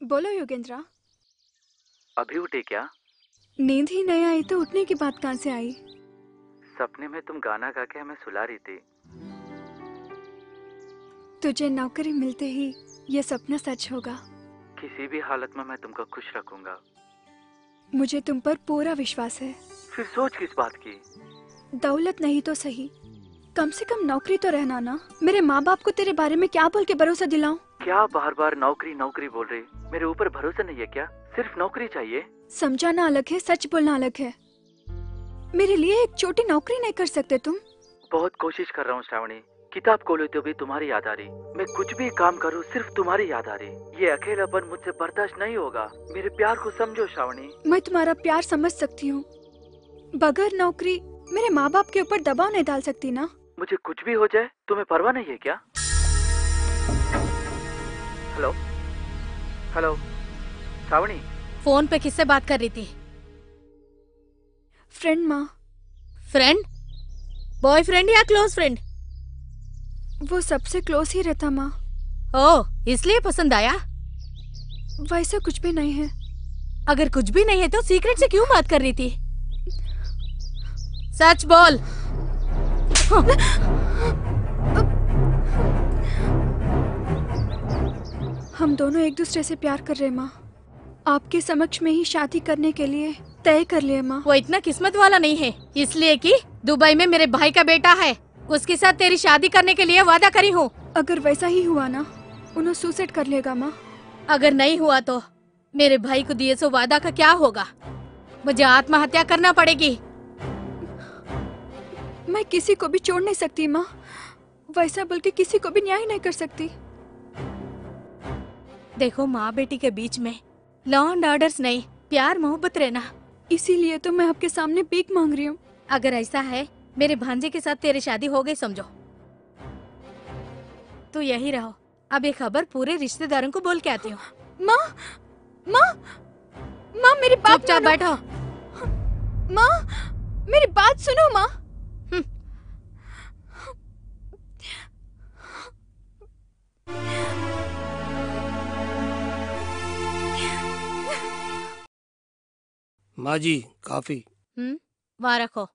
बोलो योगेंद्रा। अभी उठे क्या? नींद ही नहीं आई तो उठने की बात कहाँ से आई? सपने में तुम गाना गा के हमें सुला रही थी। तुझे नौकरी मिलते ही ये सपना सच होगा। किसी भी हालत में मैं तुमको खुश रखूंगा। मुझे तुम पर पूरा विश्वास है। फिर सोच किस बात की? दौलत नहीं तो सही, कम से कम नौकरी तो रहना ना। मेरे माँ बाप को तेरे बारे में क्या बोल के भरोसा दिलाऊं? क्या बार बार नौकरी नौकरी बोल रही? मेरे ऊपर भरोसा नहीं है क्या? सिर्फ नौकरी चाहिए। समझाना अलग है, सच बोलना अलग है। मेरे लिए एक छोटी नौकरी नहीं कर सकते तुम? बहुत कोशिश कर रहा हूँ श्रावणी। किताब खोले तो भी तुम्हारी याद आ रही। मैं कुछ भी काम करूँ सिर्फ तुम्हारी याद आ रही। ये अकेलापन मुझसे बर्दाश्त नहीं होगा। मेरे प्यार को समझो श्रावणी। मैं तुम्हारा प्यार समझ सकती हूँ, बगैर नौकरी मेरे माँ बाप के ऊपर दबाव नहीं डाल सकती ना। मुझे कुछ भी हो जाए तुम्हें परवाह नहीं है क्या? Hello hello Shravani. फोन पे किससे बात कर रही थी? फ्रेंड माँ। फ्रेंड? बॉयफ्रेंड या क्लोज फ्रेंड? वो सबसे क्लोज ही रहता माँ। ओह, इसलिए पसंद आया? वैसा कुछ भी नहीं है। अगर कुछ भी नहीं है तो सीक्रेट से क्यों बात कर रही थी? सच बोल। हम दोनों एक दूसरे से प्यार कर रहे माँ। आपके समक्ष में ही शादी करने के लिए तय कर लिए माँ। वो इतना किस्मत वाला नहीं है, इसलिए कि दुबई में मेरे भाई का बेटा है, उसके साथ तेरी शादी करने के लिए वादा करी हूँ। अगर वैसा ही हुआ ना, उन्हें सुसाइड कर लेगा माँ। अगर नहीं हुआ तो मेरे भाई को दिए सो वादा का क्या होगा? मुझे आत्महत्या करना पड़ेगी। मैं किसी को भी छोड़ नहीं सकती माँ। वैसा बल्कि किसी को भी न्याय नहीं कर सकती। देखो, माँ बेटी के बीच में लॉ एंड ऑर्डर्स नहीं, प्यार मोहब्बत रहना। इसीलिए तो मैं आपके सामने भीख मांग रही हूँ। अगर ऐसा है, मेरे भांजे के साथ तेरी शादी हो गई समझो। तू यही रहो, अब ये खबर पूरे रिश्तेदारों को बोल के आती हूँ। माँ माँ माँ मेरी बात चुपचाप बैठो। माँ मेरी बात सुनो माँ। माँ जी काफी। वहाँ रखो।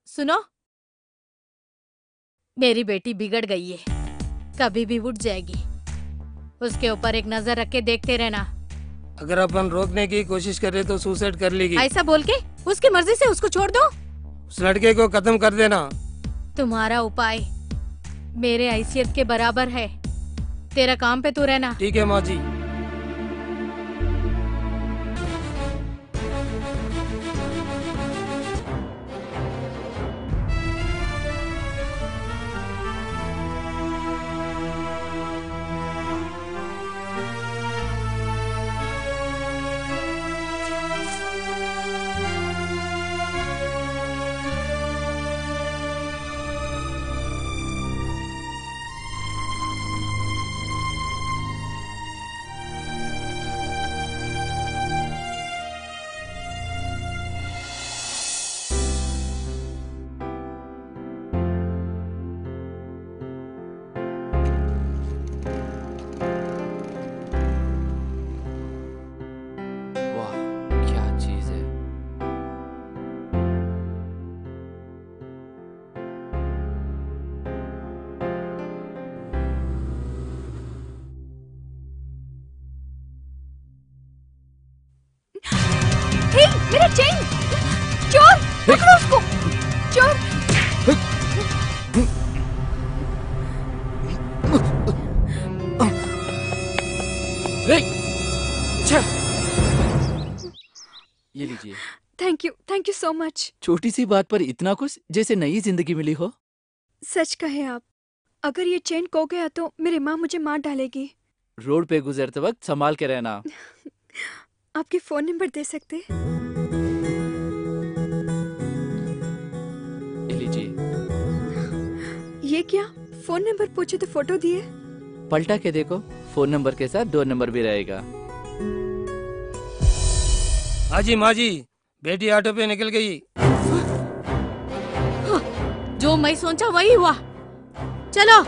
सुनो, मेरी बेटी बिगड़ गई है, कभी भी उठ जाएगी। उसके ऊपर एक नजर रख के देखते रहना। अगर अपन रोकने की कोशिश करे तो सुसाइड कर लेगी। ऐसा बोल के उसकी मर्जी से उसको छोड़ दो। उस लड़के को खत्म कर देना। तुम्हारा उपाय मेरे हैसियत के बराबर है। तेरा काम पे तू रहना। ठीक है माँ जी। मेरा चेन! चोर! पकड़ो उसको! चोर! ये लीजिए। Thank you so much. छोटी सी बात पर इतना खुश, जैसे नई जिंदगी मिली हो। सच कहे आप, अगर ये चेन खो गया तो मेरी माँ मुझे मार डालेगी। रोड पे गुजरते वक्त संभाल के रहना। आपके फोन नंबर दे सकते? ये लीजिए। ये क्या, फोन नंबर पूछे तो फोटो दिए? पलटा के देखो, फोन नंबर के साथ 2 नंबर भी रहेगा। हाजी माँ जी, बेटी ऑटो पे निकल गई। जो मैं सोचा वही हुआ। चलो।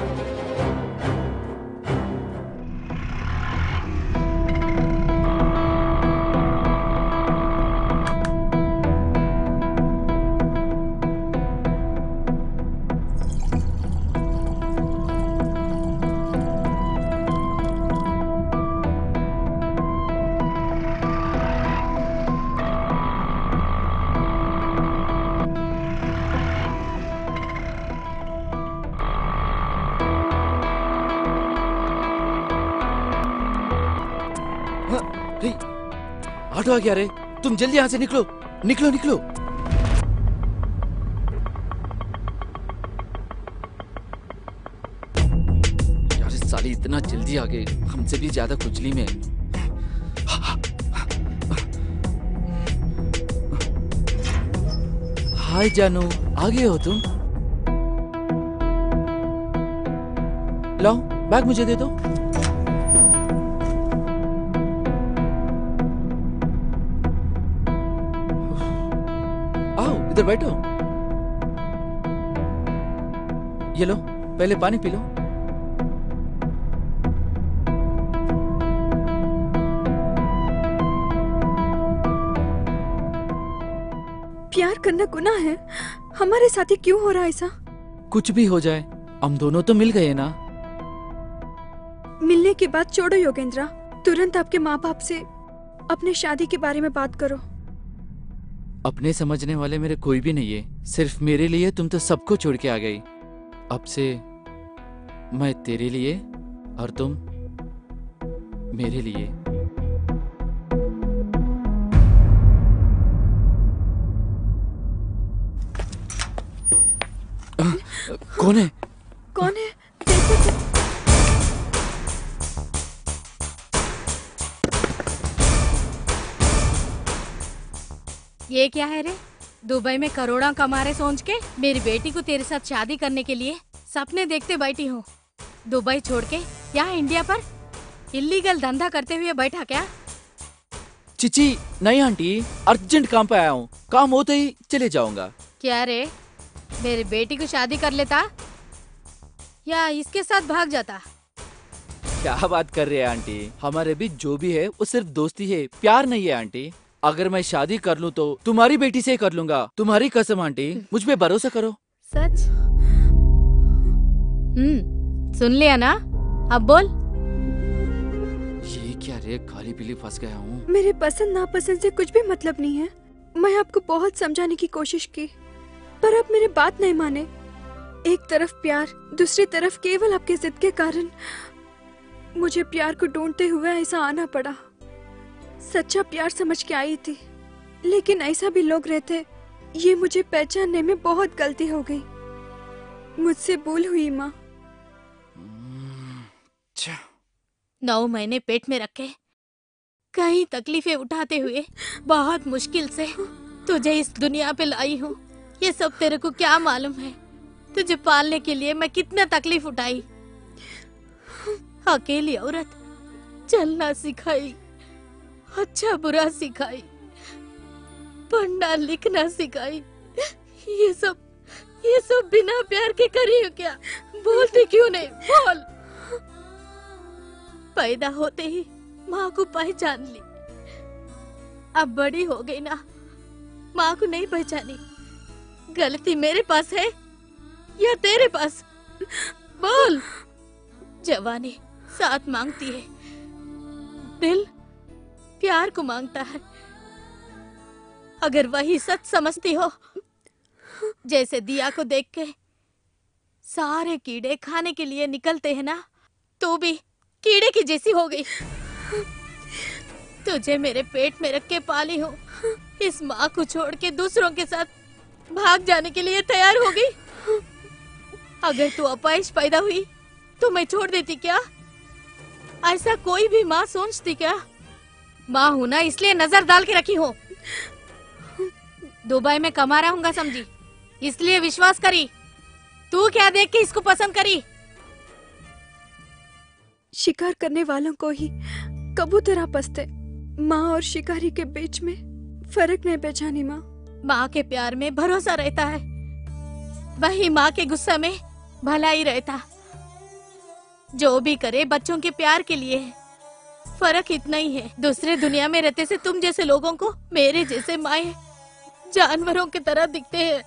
रे, ऑटो आ गया रे, तुम जल्दी यहाँ से निकलो, निकलो निकलो। यार इस साली इतना जल्दी आ गए, हमसे भी ज्यादा खुजली में। हाय जानू, आ गए हो तुम? लाओ बैग मुझे दे दो। आओ इधर बैठो। ये लो, पहले पानी पी लो। प्यार करना गुनाह है? हमारे साथ ही क्यों हो रहा है ऐसा? कुछ भी हो जाए, हम दोनों तो मिल गए ना। मिलने की बात छोड़ो योगेंद्रा, तुरंत आपके माँ बाप से अपने शादी के बारे में बात करो। अपने समझने वाले मेरे कोई भी नहीं है, सिर्फ मेरे लिए तुम तो सबको छोड़ के आ गई। अब से मैं तेरे लिए और तुम मेरे लिए। कौन है? कौन है? देखो तो। ये क्या है रे? दुबई में करोड़ों कमा रहे सोच के मेरी बेटी को तेरे साथ शादी करने के लिए सपने देखते बैठी हूँ। दुबई छोड़ के यहाँ इंडिया पर इलीगल धंधा करते हुए बैठा क्या? चिची नहीं आंटी, अर्जेंट काम पे आया हूँ, काम होते ही चले जाऊंगा। क्या रे, मेरी बेटी को शादी कर लेता या इसके साथ भाग जाता? क्या बात कर रहे हैं आंटी, हमारे बीच जो भी है वो सिर्फ दोस्ती है, प्यार नहीं है आंटी। अगर मैं शादी कर लूँ तो तुम्हारी बेटी से ही कर लूंगा, तुम्हारी कसम आंटी, मुझ पे भरोसा करो। सच? सुन लिया ना, अब बोल। ये क्या रे, खाली पीली फंस गया हूँ। मेरे पसंद नापसंद से कुछ भी मतलब नहीं है। मैं आपको बहुत समझाने की कोशिश की, पर आप मेरी बात नहीं माने। एक तरफ प्यार, दूसरी तरफ केवल आपके जिद के कारण मुझे प्यार को ढूंढते हुए ऐसा आना पड़ा। सच्चा प्यार समझ के आई थी, लेकिन ऐसा भी लोग रहते, ये मुझे पहचानने में बहुत गलती हो गई। मुझसे भूल हुई माँ। 9 महीने पेट में रखे, कई तकलीफें उठाते हुए बहुत मुश्किल से तुझे इस दुनिया पे लाई हूँ। ये सब तेरे को क्या मालूम है? तुझे पालने के लिए मैं कितना तकलीफ उठाई। अकेली औरत चलना सिखाई, अच्छा बुरा सिखाई, पढ़ना लिखना सिखाई। ये सब बिना प्यार के करी हो क्या? बोलती क्यों नहीं? बोल। पैदा होते ही माँ को पहचान ली, अब बड़ी हो गई ना, माँ को नहीं पहचानी। गलती मेरे पास है या तेरे पास? बोल। जवानी साथ मांगती है, दिल प्यार को मांगता है। अगर वही सच समझती हो, जैसे दिया को देख के सारे कीड़े खाने के लिए निकलते हैं ना, तू भी कीड़े की जैसी हो गई। तुझे मेरे पेट में रख के पाली हूँ, इस माँ को छोड़ के दूसरों के साथ भाग जाने के लिए तैयार हो गई। अगर तू अपाहिज पैदा हुई तो मैं छोड़ देती क्या? ऐसा कोई भी माँ सोचती क्या? माँ हूं ना, इसलिए नजर डाल के रखी हूँ। दुबई में कमा रहा हूँ समझी, इसलिए विश्वास करी। तू क्या देख के इसको पसंद करी? शिकार करने वालों को ही कबूतर पसते। माँ और शिकारी के बीच में फर्क नहीं पहचानी माँ। माँ के प्यार में भरोसा रहता है, वही माँ के गुस्सा में भलाई रहता। जो भी करे बच्चों के प्यार के लिए है। फर्क इतना ही है, दूसरे दुनिया में रहते से तुम जैसे लोगों को मेरे जैसे माए जानवरों की तरह दिखते हैं।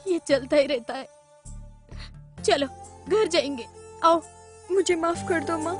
ये चलता ही रहता है। चलो घर जाएंगे, आओ। मुझे माफ कर दो माँ।